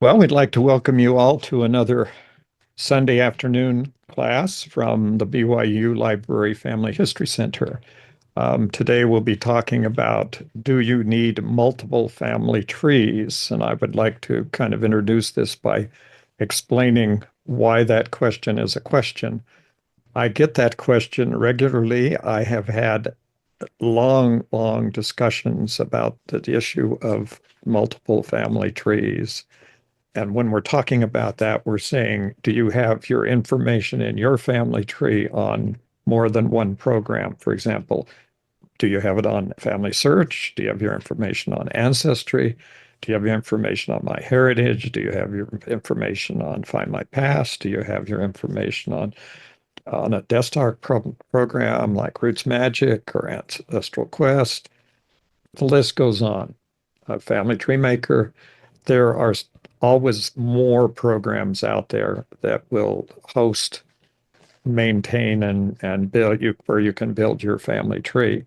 Well, we'd like to welcome you all to another Sunday afternoon class from the BYU Library Family History Center. Today we'll be talking about, do you need multiple family trees? And I would like to kind of introduce this by explaining why that question is a question. I get that question regularly. I have had long discussions about the issue of multiple family trees. And when we're talking about that, we're saying, do you have your information in your family tree on more than one program? For example, do you have it on FamilySearch? Do you have your information on Ancestry? Do you have your information on MyHeritage? Do you have your information on Find My Past? Do you have your information on a desktop program like Roots Magic or Ancestral Quest? The list goes on. Family Tree Maker. There are always more programs out there that will host, maintain, and build you where you can build your family tree.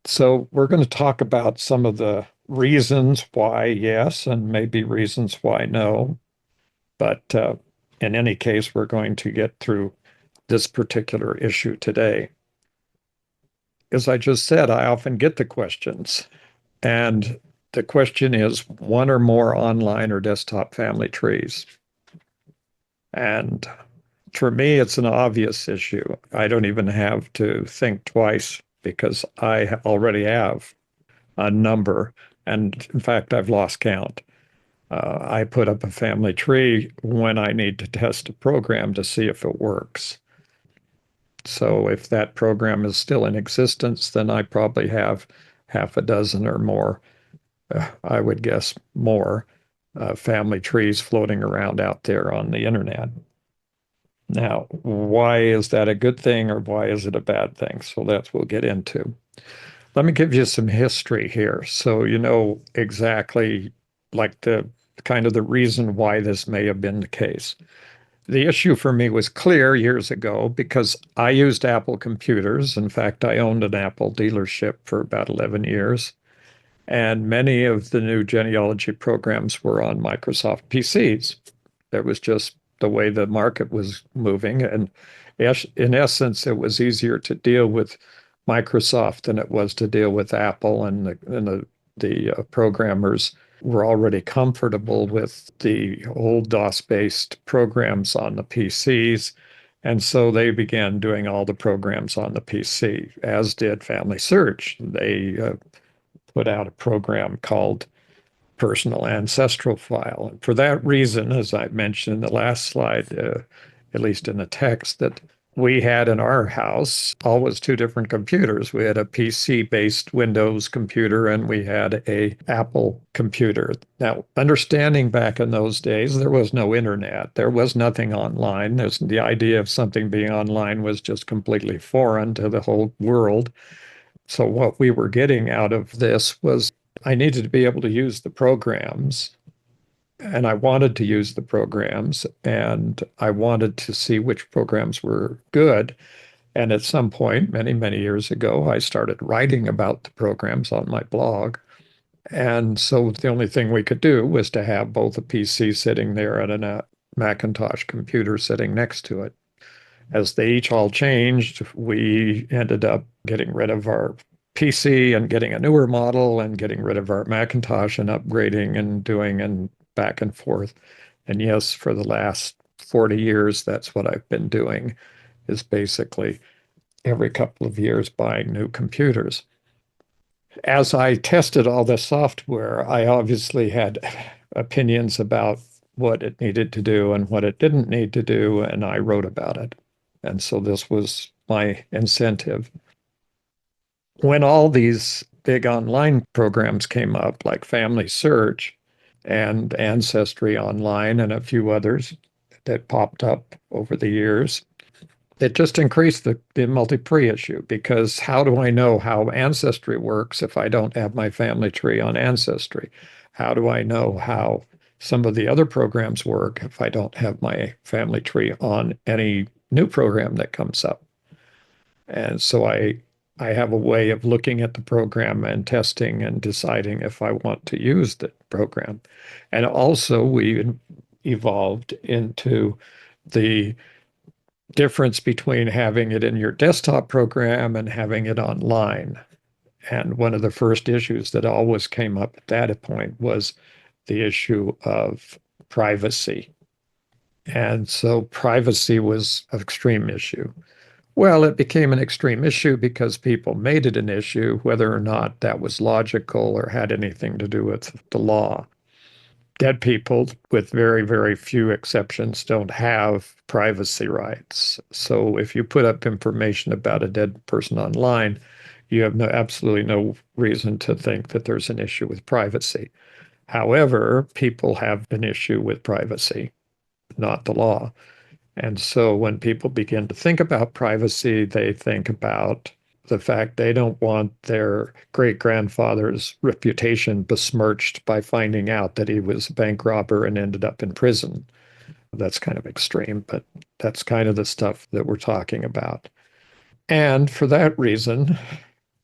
So we're going to talk about some of the reasons why yes, and maybe reasons why no. But in any case, we're going to get through this particular issue today. As I just said, I often get the questions, and the question is one or more online or desktop family trees. And for me, it's an obvious issue. I don't even have to think twice because I already have a number. And in fact, I've lost count. I put up a family tree when I need to test a program to see if it works. So if that program is still in existence, then I probably have half a dozen or more, I would guess more, family trees floating around out there on the internet. Now, why is that a good thing or why is it a bad thing? So that's what we'll get into. Let me give you some history here so you know exactly like the kind of the reason why this may have been the case. The issue for me was clear years ago because I used Apple computers. In fact, I owned an Apple dealership for about 11 years. And many of the new genealogy programs were on Microsoft PCs. That was just the way the market was moving. And in essence, it was easier to deal with Microsoft than it was to deal with Apple, and the programmers were already comfortable with the old DOS-based programs on the PCs. And so they began doing all the programs on the PC, as did FamilySearch. They put out a program called Personal Ancestral File. And for that reason, as I mentioned in the last slide, at least in the text, that we had in our house always two different computers. We had a PC-based Windows computer and we had a Apple computer. Now, understanding back in those days, there was no internet. There was nothing online. The idea of something being online was just completely foreign to the whole world. So what we were getting out of this was I needed to be able to use the programs, and I wanted to use the programs, and I wanted to see which programs were good. And at some point, many years ago, I started writing about the programs on my blog. And so the only thing we could do was to have both a PC sitting there and a Macintosh computer sitting next to it. As they each all changed, we ended up getting rid of our PC and getting a newer model and getting rid of our Macintosh and upgrading and doing and back and forth. And yes, for the last 40 years, that's what I've been doing, is basically every couple of years buying new computers. As I tested all the software, I obviously had opinions about what it needed to do and what it didn't need to do, and I wrote about it. And so this was my incentive. When all these big online programs came up, like FamilySearch and Ancestry Online and a few others that popped up over the years, it just increased the multi-pre issue, because how do I know how Ancestry works if I don't have my family tree on Ancestry? How do I know how some of the other programs work if I don't have my family tree on any new program that comes up? And so I have a way of looking at the program and testing and deciding if I want to use it. program. And also, we evolved into the difference between having it in your desktop program and having it online. And one of the first issues that always came up at that point was the issue of privacy. And so privacy was an extreme issue. Well, it became an extreme issue because people made it an issue, whether or not that was logical or had anything to do with the law. Dead people, with very, very few exceptions, don't have privacy rights. So if you put up information about a dead person online, you have absolutely no reason to think that there's an issue with privacy. However, people have an issue with privacy, not the law. And so when people begin to think about privacy, they think about the fact they don't want their great grandfather's reputation besmirched by finding out that he was a bank robber and ended up in prison. That's kind of extreme, but that's kind of the stuff that we're talking about. And for that reason,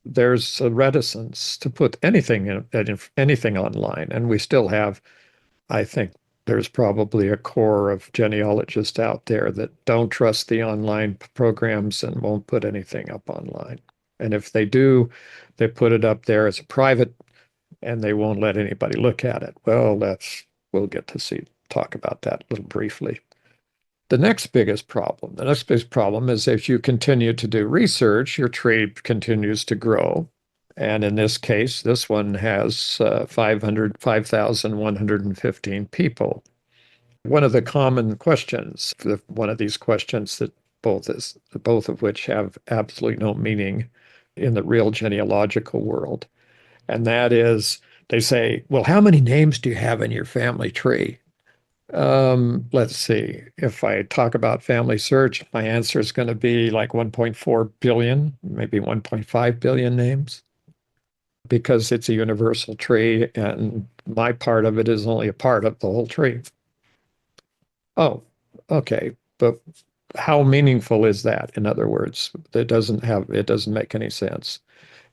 there's a reticence to put anything online. And we still have, I think, there's probably a core of genealogists out there that don't trust the online programs and won't put anything up online. And if they do, they put it up there as a private and they won't let anybody look at it. Well, we'll get to talk about that a little briefly. The next biggest problem is if you continue to do research, your tree continues to grow. And in this case, this one has 5,115 people. One of the common questions, one of these questions that both of which have absolutely no meaning in the real genealogical world. And that is, they say, well, how many names do you have in your family tree? Let's see. If I talk about FamilySearch, my answer is going to be like 1.4 billion, maybe 1.5 billion names, because it's a universal tree and my part of it is only a part of the whole tree. Oh, okay. But how meaningful is that? In other words, it doesn't make any sense.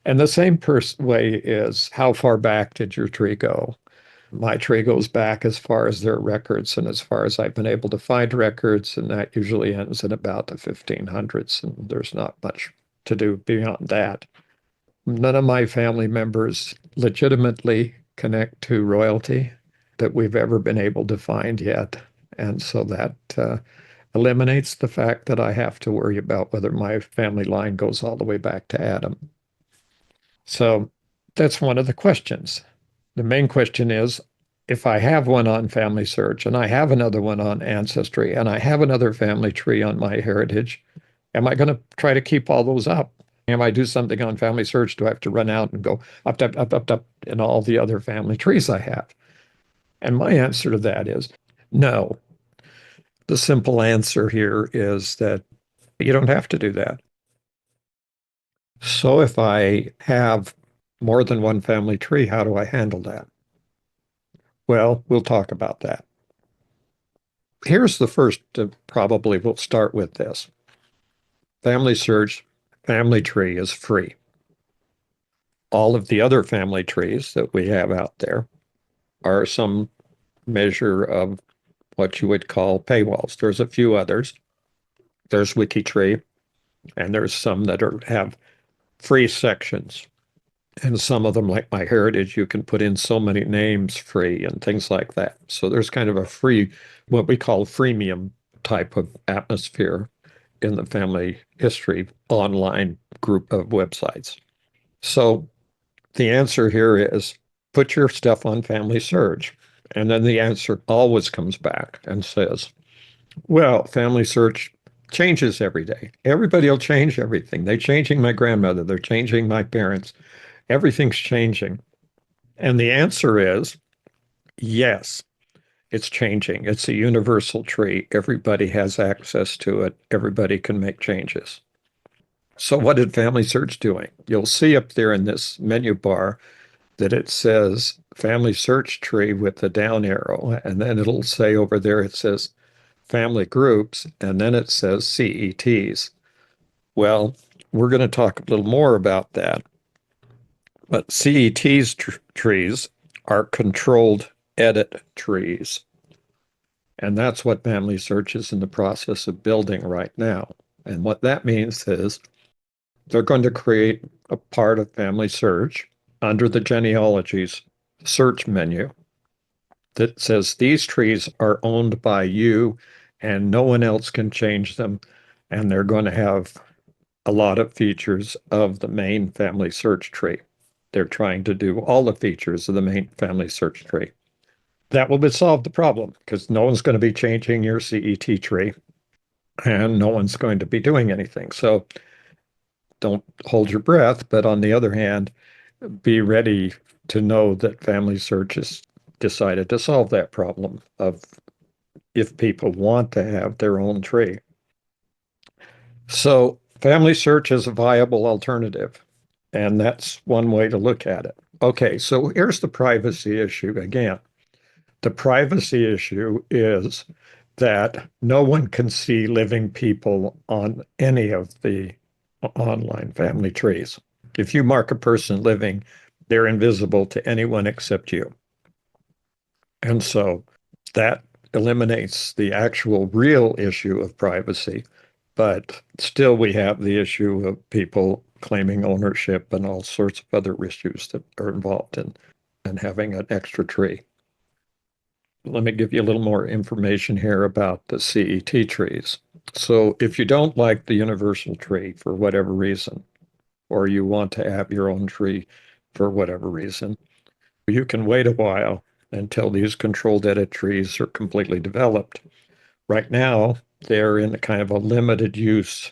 And the same way is, how far back did your tree go? My tree goes back as far as there are records and as far as I've been able to find records, and that usually ends in about the 1500s, and there's not much to do beyond that. None of my family members legitimately connect to royalty that we've ever been able to find yet. And so that eliminates the fact that I have to worry about whether my family line goes all the way back to Adam. So that's one of the questions. The main question is, if I have one on FamilySearch and I have another one on Ancestry and I have another family tree on MyHeritage, am I going to try to keep all those up? If I do something on FamilySearch, do I have to run out and go up, up, up, up, up in all the other family trees I have? And my answer to that is no. The simple answer here is that you don't have to do that. So if I have more than one family tree, how do I handle that? Well, we'll talk about that. Here's the first, probably we'll start with this. FamilySearch family tree is free. All of the other family trees that we have out there are some measure of what you would call paywalls. There's a few others. There's WikiTree, and there's some that have free sections. And some of them, like MyHeritage, you can put in so many names free and things like that. So there's kind of a free, what we call freemium type of atmosphere in the family history online group of websites. So the answer here is put your stuff on FamilySearch. And then the answer always comes back and says, well, FamilySearch changes every day. Everybody will change everything. They're changing my grandmother. They're changing my parents. Everything's changing. And the answer is yes, it's changing. It's a universal tree. Everybody has access to it. Everybody can make changes. So what did FamilySearch doing? You'll see up there in this menu bar that it says FamilySearch tree with the down arrow. And then it'll say over there, it says family groups, and then it says CETs. Well, we're going to talk a little more about that. But CETs trees are controlled edit trees. And that's what FamilySearch is in the process of building right now. And what that means is they're going to create a part of FamilySearch under the genealogies search menu that says these trees are owned by you and no one else can change them. And they're going to have a lot of features of the main FamilySearch tree. They're trying to do all the features of the main FamilySearch tree. That will solve the problem because no one's going to be changing your CET tree and no one's going to be doing anything. So don't hold your breath. But on the other hand, be ready to know that FamilySearch has decided to solve that problem of if people want to have their own tree. So FamilySearch is a viable alternative, and that's one way to look at it. Okay, so here's the privacy issue again. The privacy issue is that no one can see living people on any of the online family trees. If you mark a person living, they're invisible to anyone except you. And so that eliminates the actual real issue of privacy. But still, we have the issue of people claiming ownership and all sorts of other issues that are involved in having an extra tree. Let me give you a little more information here about the CET trees. So if you don't like the universal tree for whatever reason, or you want to have your own tree for whatever reason, you can wait a while until these controlled edit trees are completely developed. Right now, they're in a kind of a limited use.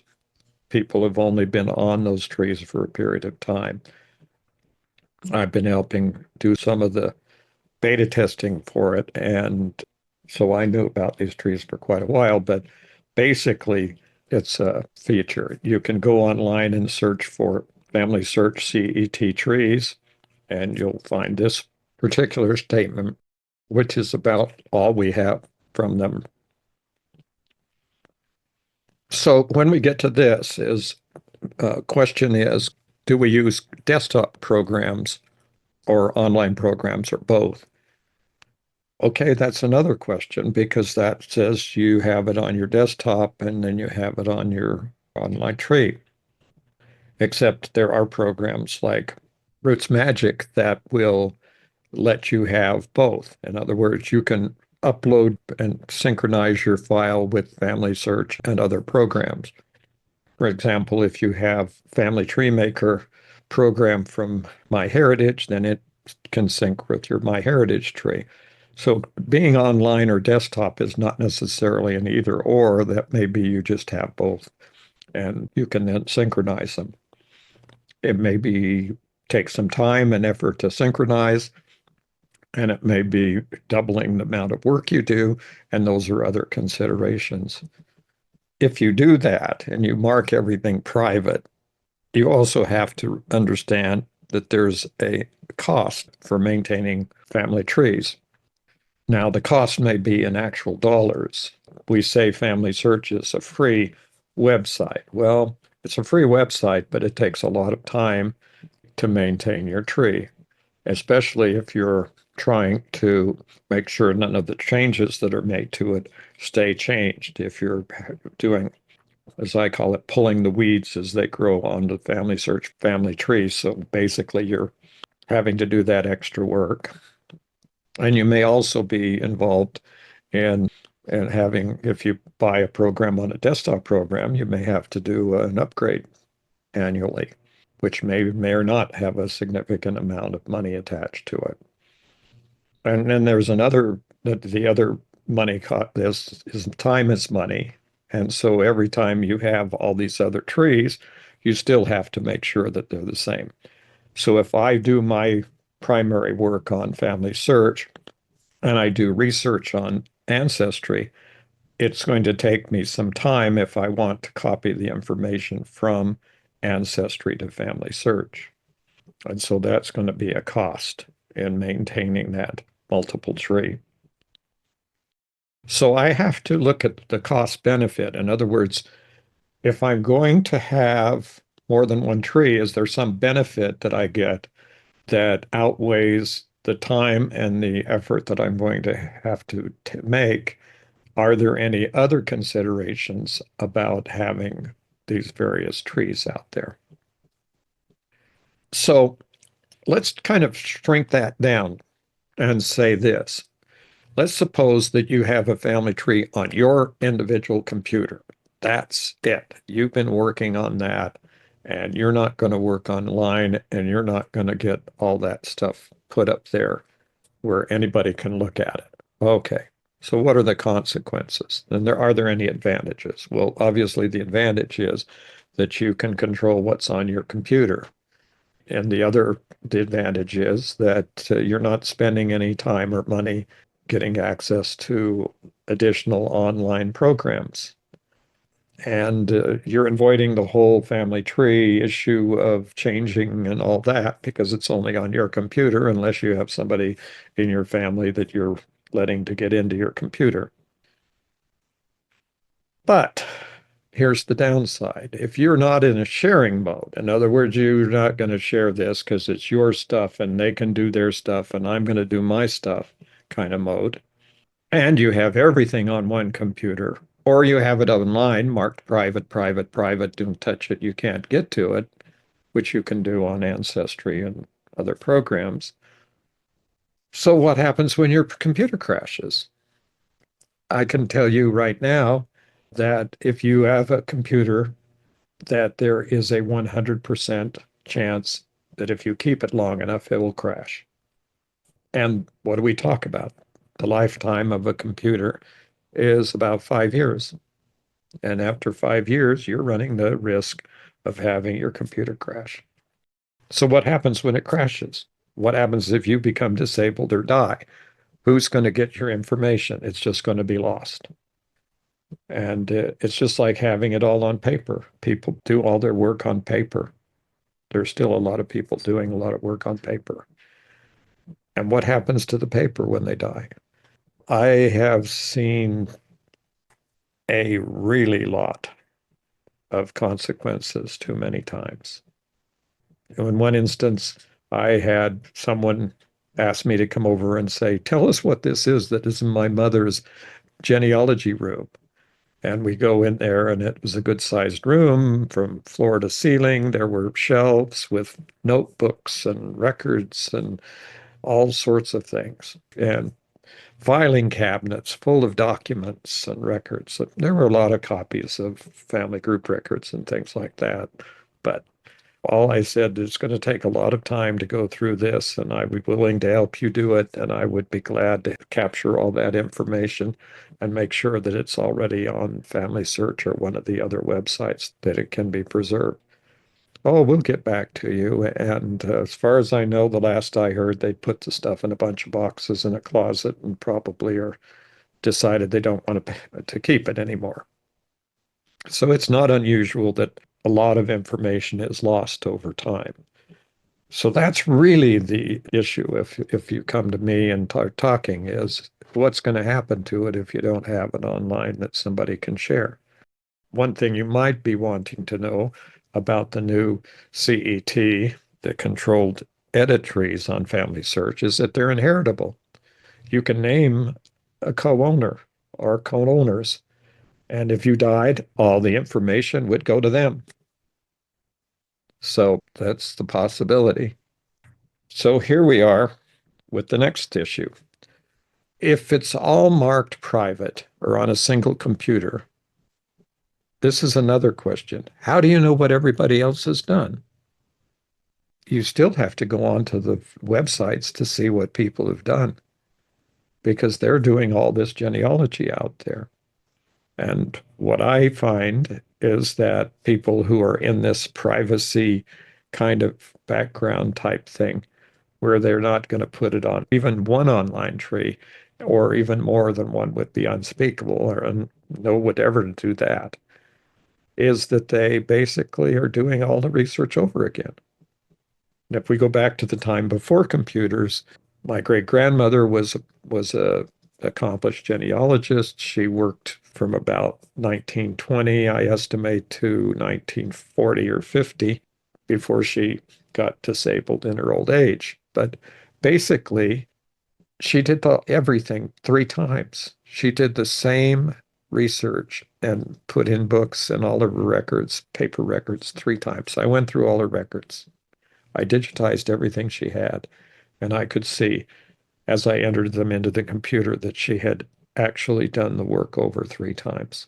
People have only been on those trees for a period of time. I've been helping do some of the beta testing for it, and so I knew about these trees for quite a while, but basically it's a feature. You can go online and search for FamilySearch CET trees, and you'll find this particular statement, which is about all we have from them. So when we get to this, question is, do we use desktop programs or online programs or both? Okay, that's another question because that says you have it on your desktop and then you have it on your online tree. Except there are programs like Roots Magic that will let you have both. In other words, you can upload and synchronize your file with FamilySearch and other programs. For example, if you have Family Tree Maker program from MyHeritage, then it can sync with your MyHeritage tree. So being online or desktop is not necessarily an either or. That maybe you just have both, and you can then synchronize them. It may take some time and effort to synchronize, and it may be doubling the amount of work you do, and those are other considerations. If you do that and you mark everything private, you also have to understand that there's a cost for maintaining family trees. Now, the cost may be in actual dollars. We say FamilySearch is a free website. Well, it's a free website, but it takes a lot of time to maintain your tree, especially if you're trying to make sure none of the changes that are made to it stay changed. If you're doing, as I call it, pulling the weeds as they grow on the FamilySearch family tree. So basically, you're having to do that extra work. And you may also be involved in having, if you buy a program on a desktop program, you may have to do an upgrade annually, which may or not have a significant amount of money attached to it. And then there's the other money cost. This is time is money. And so every time you have all these other trees, you still have to make sure that they're the same. So if I do my primary work on FamilySearch and I do research on Ancestry, it's going to take me some time if I want to copy the information from Ancestry to FamilySearch. And so that's going to be a cost in maintaining that multiple tree. So I have to look at the cost benefit. In other words, if I'm going to have more than one tree, is there some benefit that I get that outweighs the time and the effort that I'm going to have to make, are there any other considerations about having these various trees out there? So let's kind of shrink that down and say this. Let's suppose that you have a family tree on your individual computer. That's it. You've been working on that, and you're not going to work online, and you're not going to get all that stuff put up there where anybody can look at it. Okay. So what are the consequences? And are there any advantages? Well, obviously the advantage is that you can control what's on your computer. And the advantage is that you're not spending any time or money getting access to additional online programs. And you're avoiding the whole family tree issue of changing and all that because it's only on your computer unless you have somebody in your family that you're letting to get into your computer. But here's the downside. If you're not in a sharing mode, in other words, you're not going to share this because it's your stuff and they can do their stuff and I'm going to do my stuff kind of mode, and you have everything on one computer, or you have it online marked private, private, private, don't touch it, you can't get to it, which you can do on Ancestry and other programs. So what happens when your computer crashes? I can tell you right now that if you have a computer, that there is a 100% chance that if you keep it long enough, it will crash. And what do we talk about? The lifetime of a computer is about 5 years. And after 5 years, you're running the risk of having your computer crash. So what happens when it crashes? What happens if you become disabled or die? Who's going to get your information? It's just going to be lost. And it's just like having it all on paper. People do all their work on paper. There's still a lot of people doing a lot of work on paper. And what happens to the paper when they die? I have seen a really lot of consequences too many times. In one instance, I had someone ask me to come over and say, tell us what this is that is in my mother's genealogy room. And we go in there, and it was a good sized room from floor to ceiling. There were shelves with notebooks and records and all sorts of things, and filing cabinets full of documents and records. There were a lot of copies of family group records and things like that. But all I said is it's going to take a lot of time to go through this, and I would be willing to help you do it, and I would be glad to capture all that information and make sure that it's already on FamilySearch or one of the other websites that it can be preserved. Oh, we'll get back to you. And as far as I know, the last I heard, they put the stuff in a bunch of boxes in a closet and probably are decided they don't want to keep it anymore. So it's not unusual that a lot of information is lost over time. So that's really the issue if you come to me and start talking is what's going to happen to it if you don't have it online that somebody can share. One thing you might be wanting to know about the new CET, the controlled edit trees on FamilySearch, is that they're inheritable. You can name a co-owner or co-owners, and if you died, all the information would go to them. So that's the possibility. So here we are with the next issue. If it's all marked private or on a single computer, this is another question. How do you know what everybody else has done? You still have to go on to the websites to see what people have done because they're doing all this genealogy out there. And what I find is that people who are in this privacy kind of background type thing, where they're not going to put it on even one online tree, or even more than one would be unspeakable, or no would ever do that, is that they basically are doing all the research over again. And if we go back to the time before computers, my great grandmother was a accomplished genealogist. She worked from about 1920, I estimate, to 1940 or 50 before she got disabled in her old age. But basically, she did everything 3 times. She did the same research and put in books and all of her records, paper records, 3 times. I went through all her records. I digitized everything she had, and I could see as I entered them into the computer that she had actually done the work over 3 times.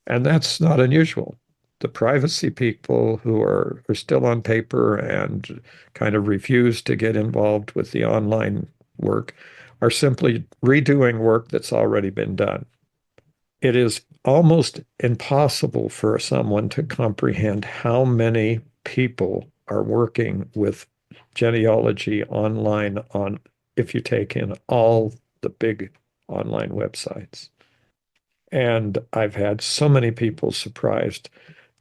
And that's not unusual. The privacy people who are still on paper and kind of refuse to get involved with the online work are simply redoing work that's already been done. It is almost impossible for someone to comprehend how many people are working with genealogy online on if you take in all the big online websites. And I've had so many people surprised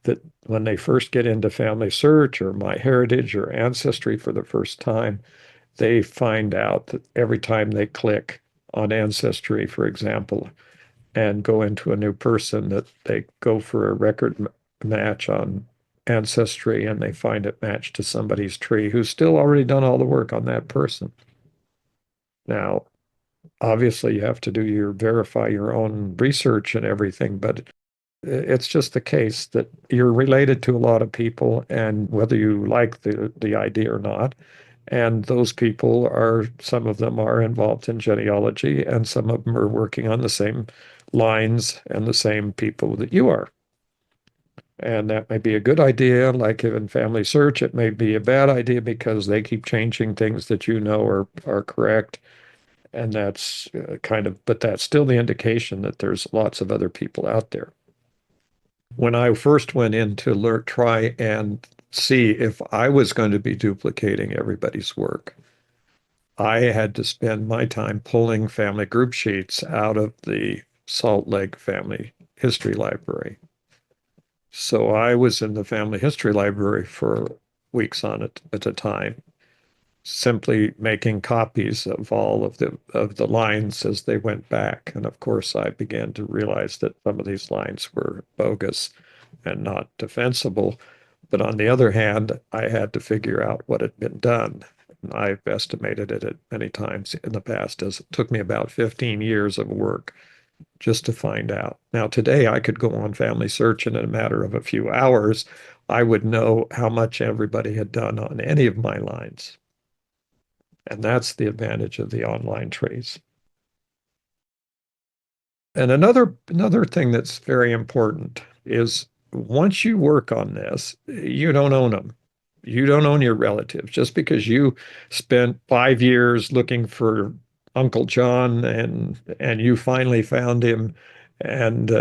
that when they first get into FamilySearch or MyHeritage or Ancestry for the first time, they find out that every time they click on Ancestry, for example, and go into a new person, that they go for a record match on Ancestry and they find it matched to somebody's tree who's still already done all the work on that person. Now, obviously, you have to do your verify your own research and everything, but it's just the case that you're related to a lot of people, and whether you like the idea or not, and those people are, some of them are involved in genealogy, and some of them are working on the same lines and the same people that you are. And that may be a good idea, like in FamilySearch, it may be a bad idea because they keep changing things that you know are correct. And that's but that's still the indication that there's lots of other people out there. When I first went in to try and see if I was going to be duplicating everybody's work, I had to spend my time pulling family group sheets out of the Salt Lake Family History Library. So I was in the Family History Library for weeks on it at a time, simply making copies of all of the lines as they went back. And of course, I began to realize that some of these lines were bogus and not defensible. But on the other hand, I had to figure out what had been done. And I've estimated it many times in the past as it took me about 15 years of work just to find out. Now, today I could go on FamilySearch and in a matter of a few hours, I would know how much everybody had done on any of my lines. And that's the advantage of the online trees. And another thing that's very important is once you work on this, you don't own them. You don't own your relatives. Just because you spent 5 years looking for Uncle John and you finally found him and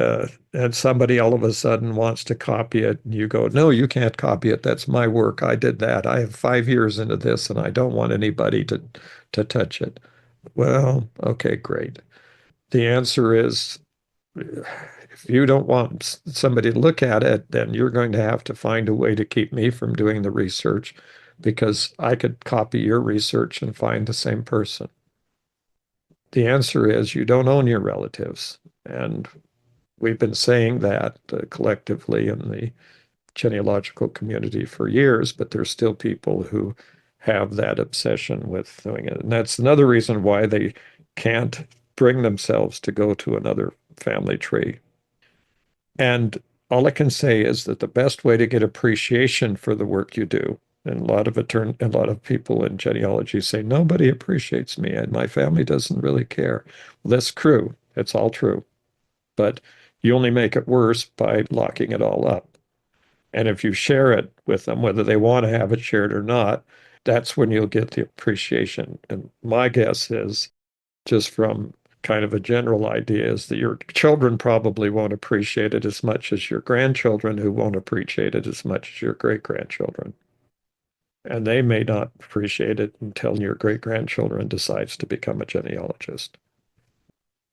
somebody all of a sudden wants to copy it and you go, no, you can't copy it. That's my work. I did that. I have 5 years into this and I don't want anybody to touch it. Well, okay, great. The answer is if you don't want somebody to look at it, then you're going to have to find a way to keep me from doing the research because I could copy your research and find the same person. The answer is you don't own your relatives. And we've been saying that collectively in the genealogical community for years, but there's still people who have that obsession with doing it. And that's another reason why they can't bring themselves to go to another family tree. And all I can say is that the best way to get appreciation for the work you do, and a lot of people in genealogy say, nobody appreciates me and my family doesn't really care. Well, that's true. It's all true. But you only make it worse by locking it all up. And if you share it with them, whether they want to have it shared or not, that's when you'll get the appreciation. And my guess is, just from kind of a general idea, is that your children probably won't appreciate it as much as your grandchildren, who won't appreciate it as much as your great grandchildren. And they may not appreciate it until your great grandchildren decides to become a genealogist.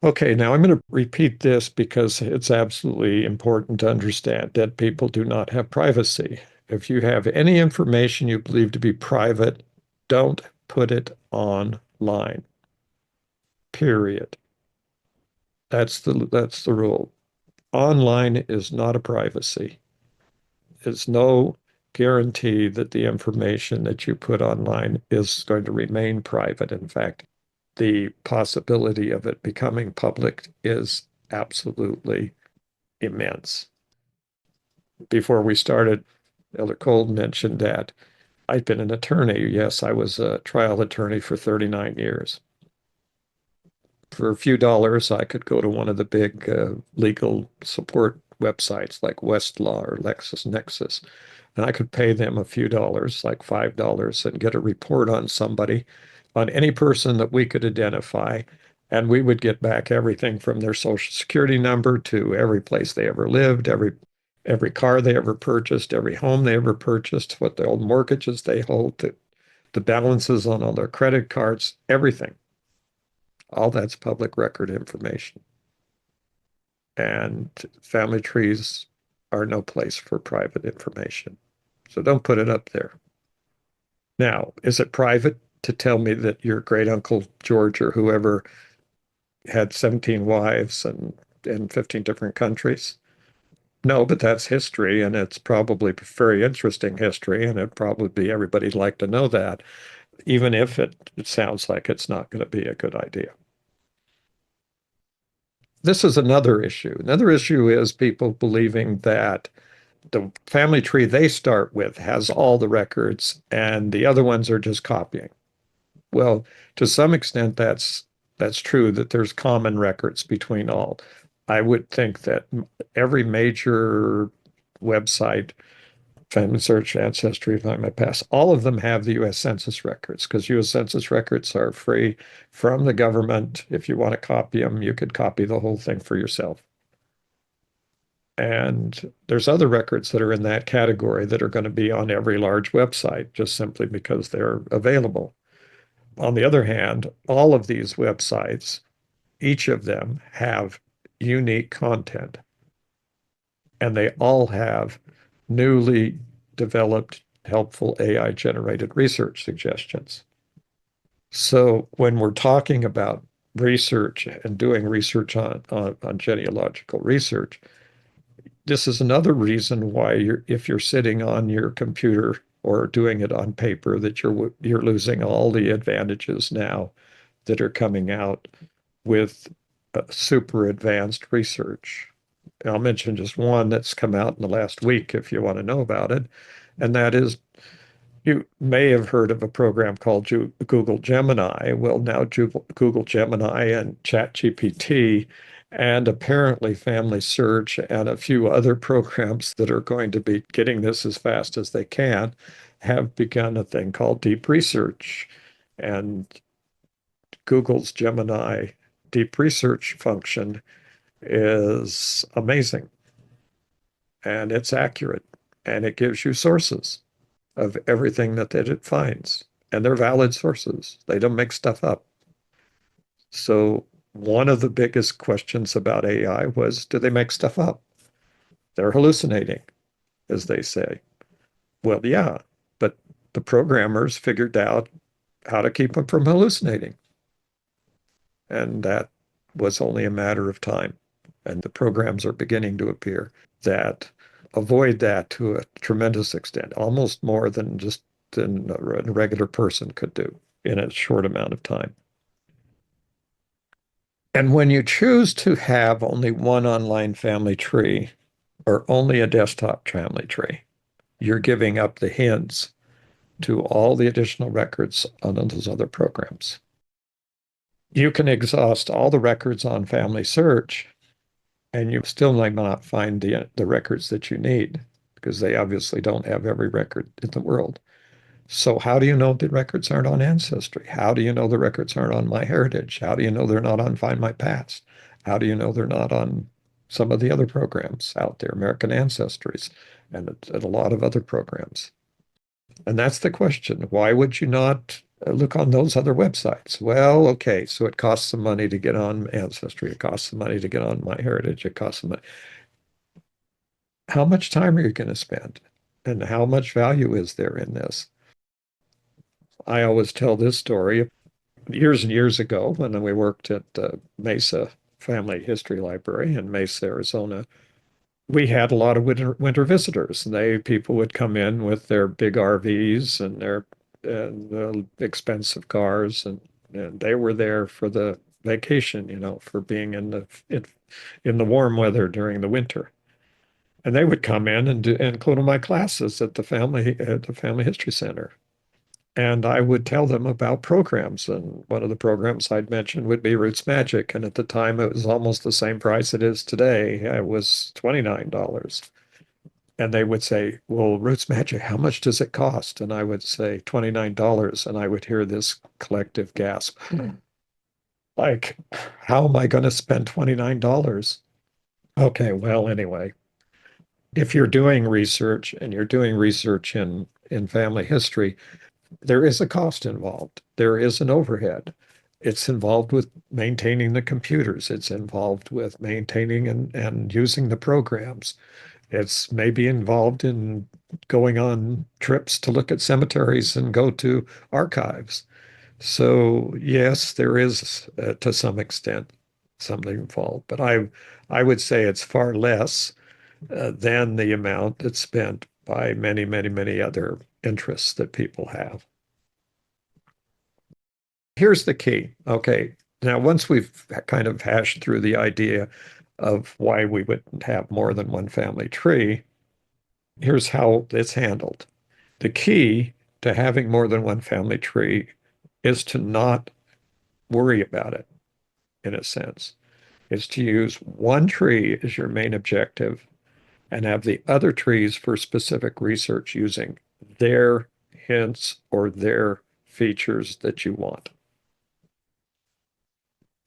Okay, now I'm going to repeat this because it's absolutely important to understand that people do not have privacy. If you have any information you believe to be private, don't put it online. Period. That's the rule. Online is not a privacy. It's no guarantee that the information that you put online is going to remain private. In fact, the possibility of it becoming public is absolutely immense. Before we started, Elder Cole mentioned that I'd been an attorney. Yes, I was a trial attorney for 39 years. For a few dollars, I could go to one of the big legal support websites like Westlaw or LexisNexis, and I could pay them a few dollars, like $5, and get a report on somebody, on any person that we could identify. And we would get back everything from their social security number to every place they ever lived, every car they ever purchased, every home they ever purchased, what the old mortgages they hold, the balances on all their credit cards, everything. All that's public record information. And family trees are no place for private information. So don't put it up there. Now, is it private to tell me that your great uncle George or whoever had 17 wives and in 15 different countries? No, but that's history, and it's probably very interesting history, and it'd probably be everybody'd like to know that, even if it sounds like it's not going to be a good idea. This is another issue. Another issue is people believing that the family tree they start with has all the records and the other ones are just copying. Well, to some extent, that's true that there's common records between all. I would think that every major website, FamilySearch, Ancestry, Find My Past, all of them have the U.S. Census records because U.S. Census records are free from the government. If you want to copy them, you could copy the whole thing for yourself. And there's other records that are in that category that are going to be on every large website just simply because they're available. On the other hand, all of these websites, each of them have unique content, and they all have newly developed helpful AI generated research suggestions. So when we're talking about research and doing research on genealogical research, this is another reason why if you're sitting on your computer or doing it on paper, that you're losing all the advantages now that are coming out with super advanced research. I'll mention just one that's come out in the last week if you want to know about it, and that is you may have heard of a program called Google Gemini. Well, now Google Gemini and ChatGPT and apparently FamilySearch and a few other programs that are going to be getting this as fast as they can have begun a thing called deep research. And Google's Gemini deep research function is amazing and it's accurate and it gives you sources of everything that it finds. And they're valid sources. They don't make stuff up. So one of the biggest questions about AI was, do they make stuff up? They're hallucinating, as they say. Well, yeah, but the programmers figured out how to keep them from hallucinating. And that was only a matter of time. And the programs are beginning to appear that avoid that to a tremendous extent, almost more than just than a regular person could do in a short amount of time. And when you choose to have only one online family tree or only a desktop family tree, you're giving up the hints to all the additional records on those other programs. You can exhaust all the records on FamilySearch, and you still might not find the records that you need because they obviously don't have every record in the world. So how do you know the records aren't on Ancestry? How do you know the records aren't on MyHeritage? How do you know they're not on Find My Past? How do you know they're not on some of the other programs out there, American Ancestries, and a lot of other programs? And that's the question. Why would you not look on those other websites? Well, okay, so it costs some money to get on Ancestry. It costs some money to get on MyHeritage. It costs some money. How much time are you going to spend? And how much value is there in this? I always tell this story. Years and years ago, when we worked at Mesa Family History Library in Mesa, Arizona, we had a lot of winter visitors. People would come in with their big RVs and their the expensive cars, and they were there for the vacation, for being in the warm weather during the winter. And they would come in and go to my classes at the Family History Center. And I would tell them about programs. And one of the programs I'd mentioned would be Roots Magic. And at the time, it was almost the same price it is today. It was $29. And they would say, "Well, Roots Magic, how much does it cost?" And I would say $29. And I would hear this collective gasp. Like, how am I going to spend $29? Okay, well, anyway, if you're doing research and you're doing research in family history, there is a cost involved. There is an overhead. It's involved with maintaining the computers. It's involved with maintaining and using the programs. It's maybe involved in going on trips to look at cemeteries and go to archives. So yes, there is to some extent something involved, but I would say it's far less than the amount that's spent by many, many, many other interests that people have. Here's the key. Okay. Now, once we've kind of hashed through the idea of why we wouldn't have more than one family tree, here's how it's handled. The key to having more than one family tree is to not worry about it, in a sense. Is to use one tree as your main objective and have the other trees for specific research using their hints or their features that you want.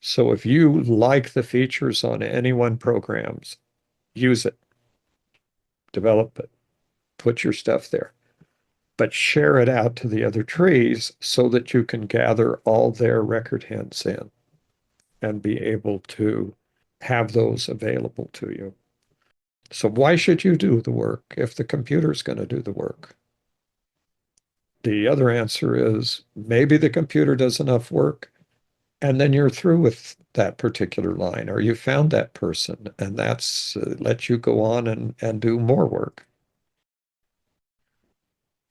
So if you like the features on any one programs, use it, develop it, put your stuff there, but share it out to the other trees so that you can gather all their record hints in and be able to have those available to you. So why should you do the work if the computer's going to do the work? The other answer is maybe the computer does enough work and then you're through with that particular line, or you found that person, and that's let you go on and do more work.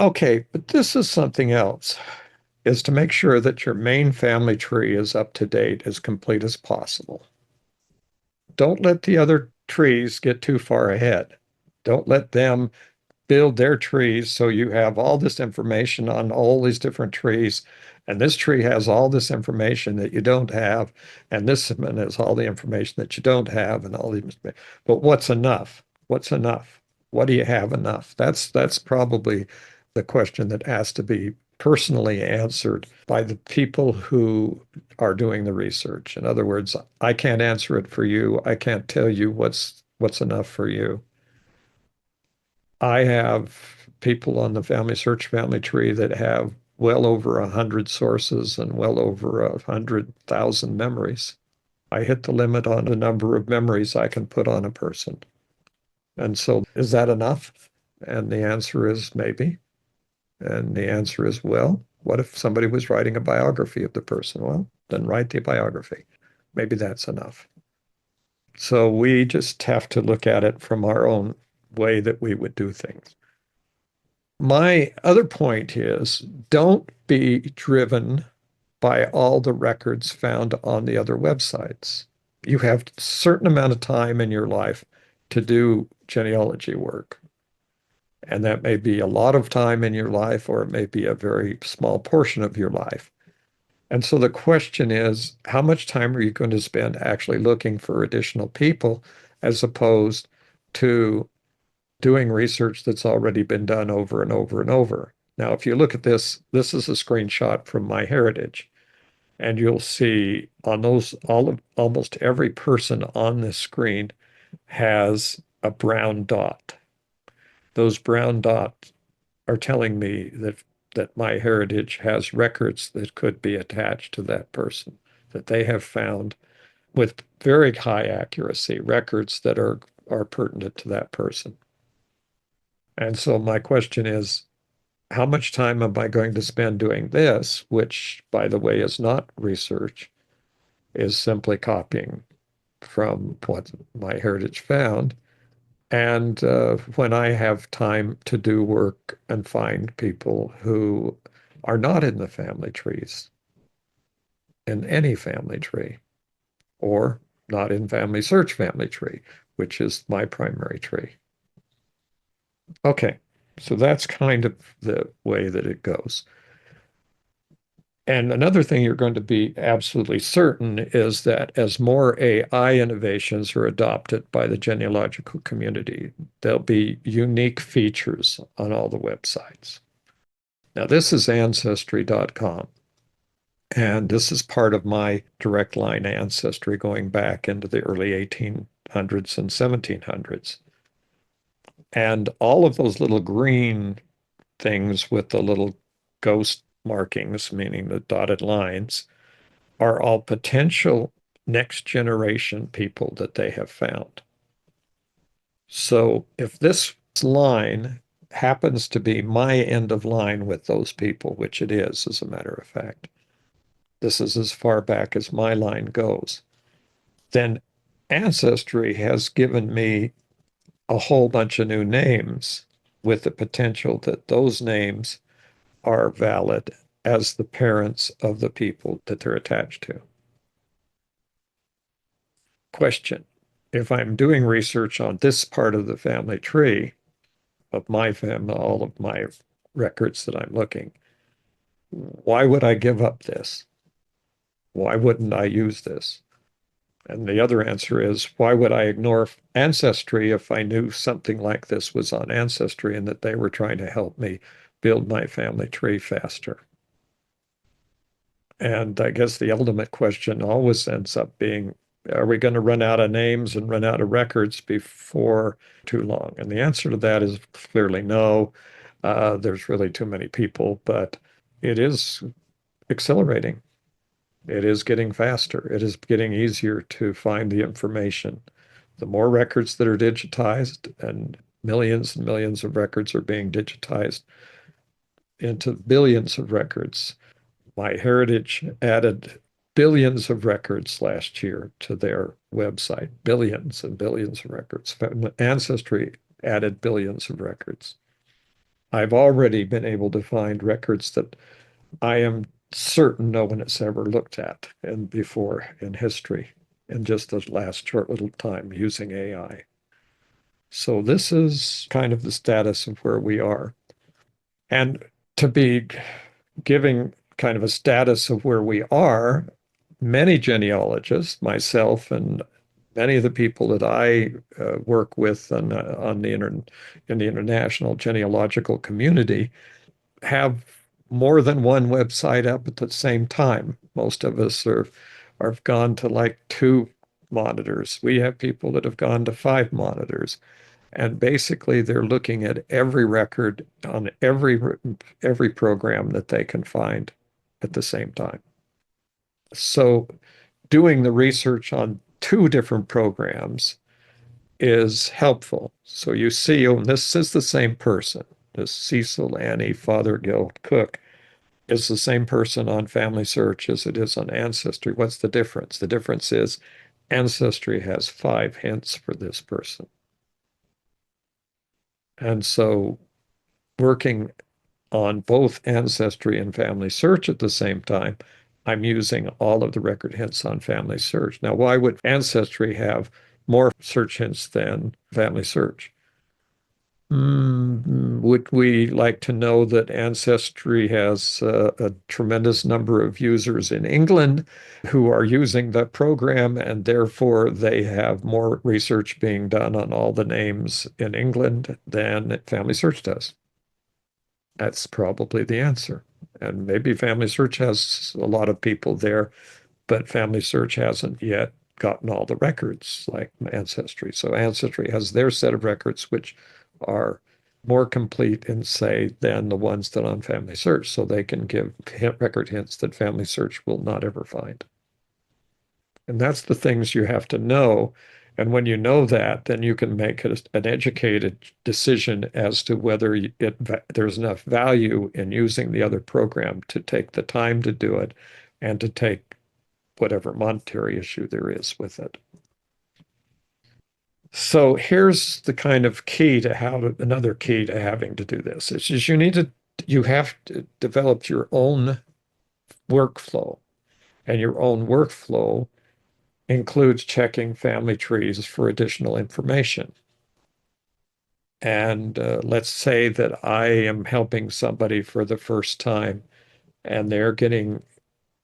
Okay, but this is something else, is to make sure that your main family tree is up to date, as complete as possible. Don't let the other trees get too far ahead. Don't let them build their trees so you have all this information on all these different trees. And this tree has all this information that you don't have. And this one has all the information that you don't have and all these. But what's enough? What's enough? What do you have enough? That's probably the question that has to be personally answered by the people who are doing the research. In other words, I can't answer it for you. I can't tell you what's enough for you. I have people on the FamilySearch family tree that have well over 100 sources and well over 100,000 memories. I hit the limit on the number of memories I can put on a person. And so, is that enough? And the answer is maybe. And the answer is, well, what if somebody was writing a biography of the person? Well, then write the biography. Maybe that's enough. So we just have to look at it from our own way that we would do things. My other point is don't be driven by all the records found on the other websites. You have a certain amount of time in your life to do genealogy work. And that may be a lot of time in your life, or it may be a very small portion of your life. And so the question is, how much time are you going to spend actually looking for additional people as opposed to doing research that's already been done over and over and over? Now, if you look at this, this is a screenshot from MyHeritage, and you'll see on those almost every person on this screen has a brown dot. Those brown dots are telling me that MyHeritage has records that could be attached to that person, that they have found with very high accuracy records that are pertinent to that person. And so my question is, how much time am I going to spend doing this, which, by the way, is not research, is simply copying from what MyHeritage found, And when I have time to do work and find people who are not in the family trees, in any family tree, or not in FamilySearch family tree, which is my primary tree. Okay, so that's kind of the way that it goes. And another thing you're going to be absolutely certain is that as more AI innovations are adopted by the genealogical community, there'll be unique features on all the websites. Now, this is Ancestry.com, and this is part of my direct line ancestry going back into the early 1800s and 1700s. And all of those little green things with the little ghost markings, meaning the dotted lines, are all potential next generation people that they have found. So if this line happens to be my end of line with those people, which it is, as a matter of fact, this is as far back as my line goes, then Ancestry has given me a whole bunch of new names with the potential that those names are valid as the parents of the people that they're attached to. Question. If I'm doing research on this part of the family tree of my family, all of my records that I'm looking, why would I give up this? Why wouldn't I use this? And the other answer is, why would I ignore Ancestry if I knew something like this was on Ancestry and that they were trying to help me build my family tree faster? And I guess the ultimate question always ends up being, are we going to run out of names and run out of records before too long? And the answer to that is clearly no. There's really too many people, but it is accelerating. It is getting faster. It is getting easier to find the information. The more records that are digitized, and millions of records are being digitized into billions of records. MyHeritage added billions of records last year to their website, billions and billions of records. Ancestry added billions of records. I've already been able to find records that I am certain no one has ever looked at and before in history in just the last short little time using AI. So this is kind of the status of where we are. And to be giving kind of a status of where we are, many genealogists, myself and many of the people that I work with on in the international genealogical community have more than one website up at the same time. Most of us are gone to like two monitors. We have people that have gone to five monitors. And basically, they're looking at every record on every program that they can find at the same time. So doing the research on two different programs is helpful. So you see, oh, this is the same person. This Cecil Annie Fothergill Cook is the same person on FamilySearch as it is on Ancestry. What's the difference? The difference is Ancestry has 5 hints for this person. And so working on both Ancestry and FamilySearch at the same time, I'm using all of the record hints on FamilySearch. Now, why would Ancestry have more search hints than FamilySearch? Would we like to know that Ancestry has a tremendous number of users in England who are using the program, and therefore they have more research being done on all the names in England than FamilySearch does? That's probably the answer. And maybe FamilySearch has a lot of people there, but FamilySearch hasn't yet gotten all the records like Ancestry. So Ancestry has their set of records, which are more complete in, say, than the ones that on FamilySearch. So they can give record hints that FamilySearch will not ever find. And that's the things you have to know. And when you know that, then you can make an educated decision as to whether there's enough value in using the other program to take the time to do it and to take whatever monetary issue there is with it. So here's the kind of key to another key to having to do this. It's just you have to develop your own workflow, and your own workflow includes checking family trees for additional information. And let's say that I am helping somebody for the first time and they're getting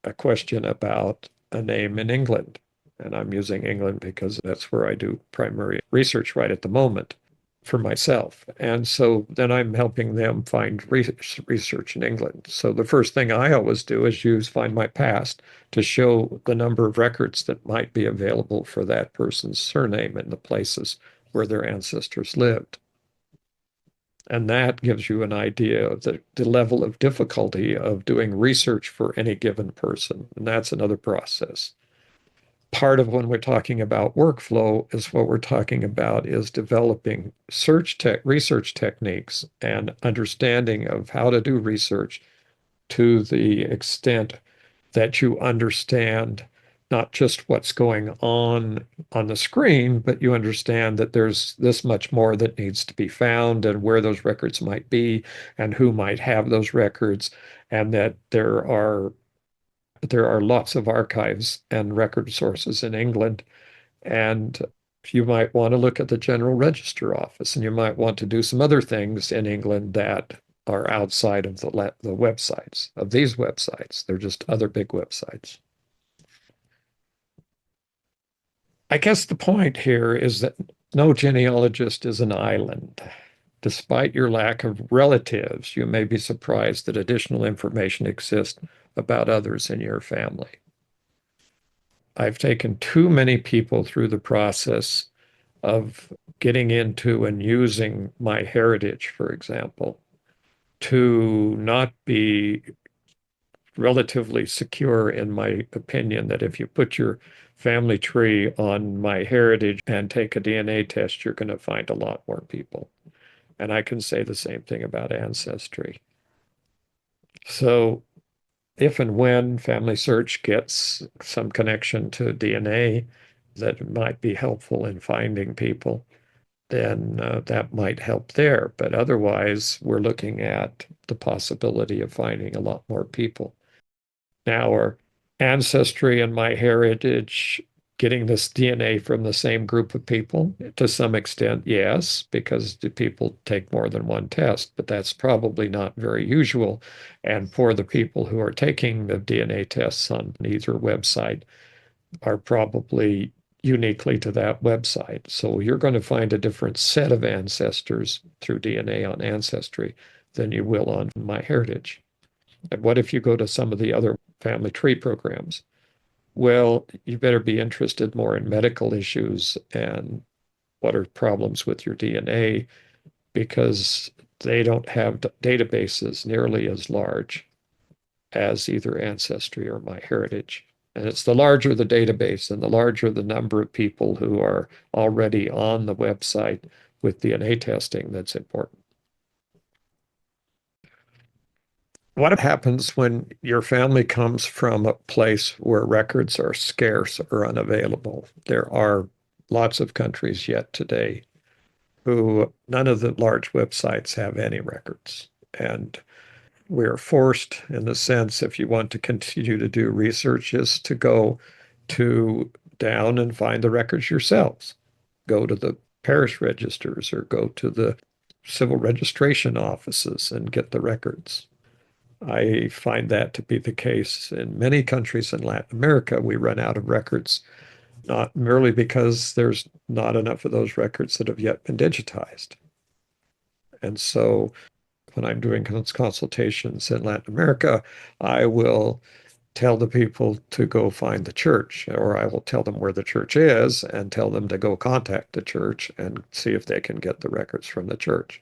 a question about a name in England. And I'm using England because that's where I do primary research right at the moment for myself. And so then I'm helping them find research in England. So the first thing I always do is use Find My Past to show the number of records that might be available for that person's surname in the places where their ancestors lived. And that gives you an idea of the level of difficulty of doing research for any given person. And that's another process. Part of when we're talking about workflow is what we're talking about is developing research techniques and understanding of how to do research to the extent that you understand not just what's going on the screen, but you understand that there's this much more that needs to be found and where those records might be and who might have those records, and that there are lots of archives and record sources in England. And you might want to look at the General Register Office, and you might want to do some other things in England that are outside of the websites of these websites. They're just other big websites. I guess the point here is that no genealogist is an island. Despite your lack of relatives, you may be surprised that additional information exists about others in your family. I've taken too many people through the process of getting into and using my heritage, for example, to not be relatively secure in my opinion that if you put your family tree on my heritage and take a DNA test, you're going to find a lot more people. And I can say the same thing about ancestry. So if and when FamilySearch gets some connection to DNA that might be helpful in finding people, then that might help there. But otherwise, we're looking at the possibility of finding a lot more people. Now, are ancestry and my heritage getting this DNA from the same group of people? To some extent, yes, because the people take more than one test, but that's probably not very usual. And for the people who are taking the DNA tests on either website are probably uniquely to that website. So you're going to find a different set of ancestors through DNA on Ancestry than you will on MyHeritage. And what if you go to some of the other family tree programs? Well, you better be interested more in medical issues and what are problems with your DNA because they don't have databases nearly as large as either Ancestry or MyHeritage. And it's the larger the database and the larger the number of people who are already on the website with DNA testing that's important. What happens when your family comes from a place where records are scarce or unavailable? There are lots of countries yet today who none of the large websites have any records. And we're forced, in the sense, if you want to continue to do research, is to go to down and find the records yourselves. Go to the parish registers or go to the civil registration offices and get the records. I find that to be the case in many countries in Latin America. We run out of records, not merely because there's not enough of those records that have yet been digitized. And so when I'm doing consultations in Latin America, I will tell the people to go find the church, or I will tell them where the church is and tell them to go contact the church and see if they can get the records from the church.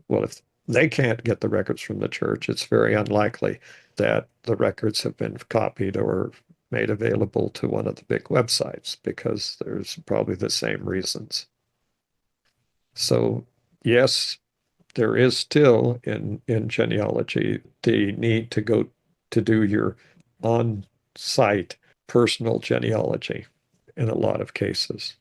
Well, if they can't get the records from the church, it's very unlikely that the records have been copied or made available to one of the big websites because there's probably the same reasons. So, yes, there is still in genealogy the need to go to do your on-site personal genealogy in a lot of cases.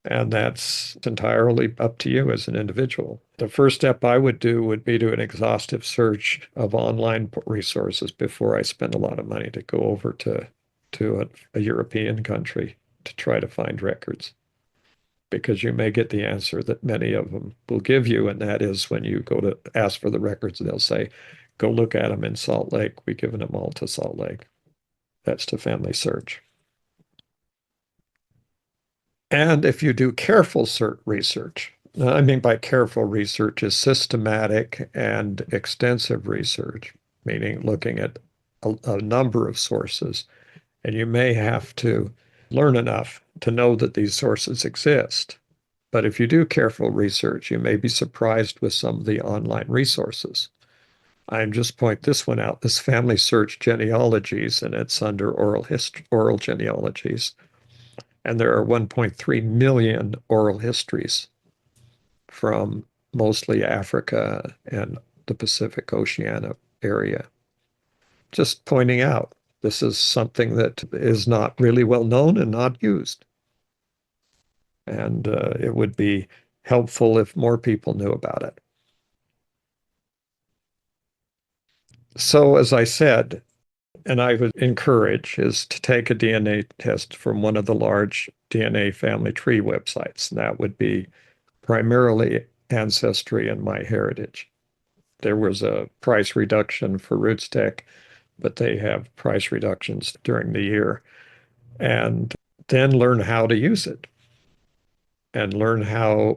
And that's entirely up to you as an individual. The first step I would do would be do an exhaustive search of online resources before I spend a lot of money to go over to a European country to try to find records. Because you may get the answer that many of them will give you, and that is when you go to ask for the records, they'll say, go look at them in Salt Lake. We've given them all to Salt Lake. That's to FamilySearch. And if you do careful research, I mean by careful research is systematic and extensive research, meaning looking at a number of sources. And you may have to learn enough to know that these sources exist. But if you do careful research, you may be surprised with some of the online resources. I'm just point this one out, this FamilySearch genealogies, and it's under oral genealogies. And there are 1.3 million oral histories from mostly Africa and the Pacific Oceania area. Just pointing out, this is something that is not really well known and not used. And it would be helpful if more people knew about it. So, as I said, and I would encourage, is to take a DNA test from one of the large DNA family tree websites. And that would be primarily Ancestry and MyHeritage. There was a price reduction for RootsTech, but they have price reductions during the year. And then learn how to use it and learn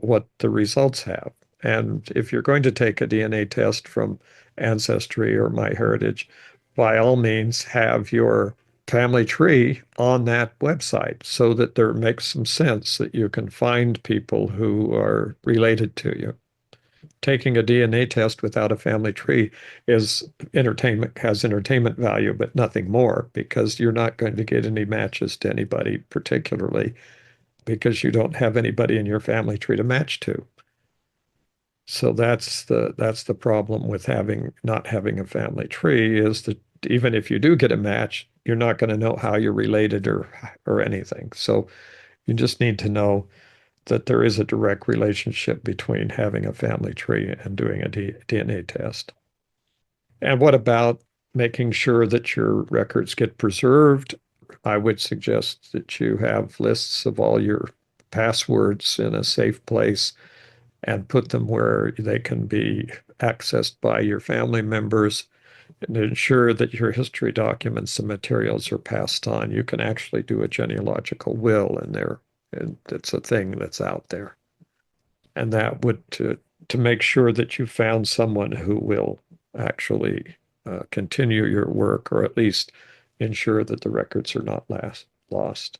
what the results have. And if you're going to take a DNA test from Ancestry or MyHeritage, by all means have your family tree on that website so that there makes some sense that you can find people who are related to you. Taking a DNA test without a family tree is has entertainment value, but nothing more, because you're not going to get any matches to anybody, particularly because you don't have anybody in your family tree to match to. So that's the problem with not having a family tree, is that even if you do get a match, you're not going to know how you're related or anything. So you just need to know that there is a direct relationship between having a family tree and doing a DNA test. And what about making sure that your records get preserved? I would suggest that you have lists of all your passwords in a safe place and put them where they can be accessed by your family members, and ensure that your history documents and materials are passed on. You can actually do a genealogical will in there, and it's a thing that's out there. And that would to make sure that you found someone who will actually continue your work, or at least ensure that the records are not lost.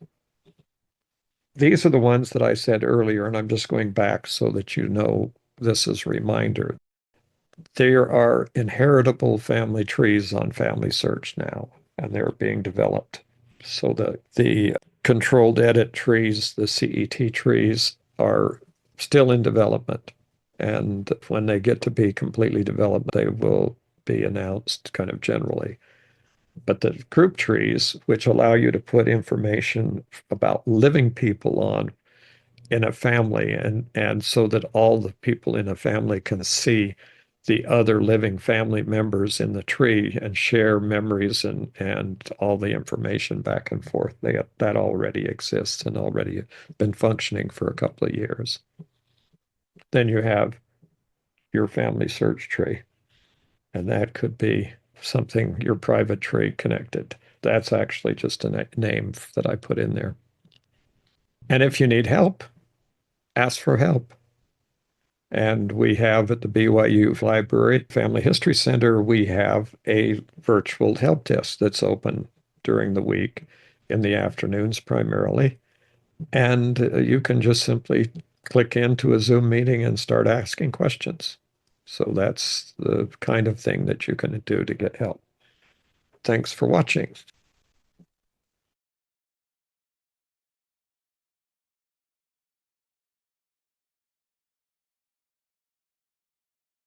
These are the ones that I said earlier, and I'm just going back so that you know this is a reminder. There are inheritable family trees on FamilySearch now, and they're being developed. So the controlled edit trees, the CET trees, are still in development. And when they get to be completely developed, they will be announced kind of generally. But the group trees, which allow you to put information about living people on in a family, and so that all the people in a family can see the other living family members in the tree and share memories and all the information back and forth. That already exists and already been functioning for a couple of years. Then you have your FamilySearch tree, and that could be something, your private tree connected. That's actually just a name that I put in there. And if you need help, ask for help. And we have at the BYU Library Family History Center, we have a virtual help desk that's open during the week in the afternoons primarily. And you can just simply click into a Zoom meeting and start asking questions. So that's the kind of thing that you can do to get help. Thanks for watching.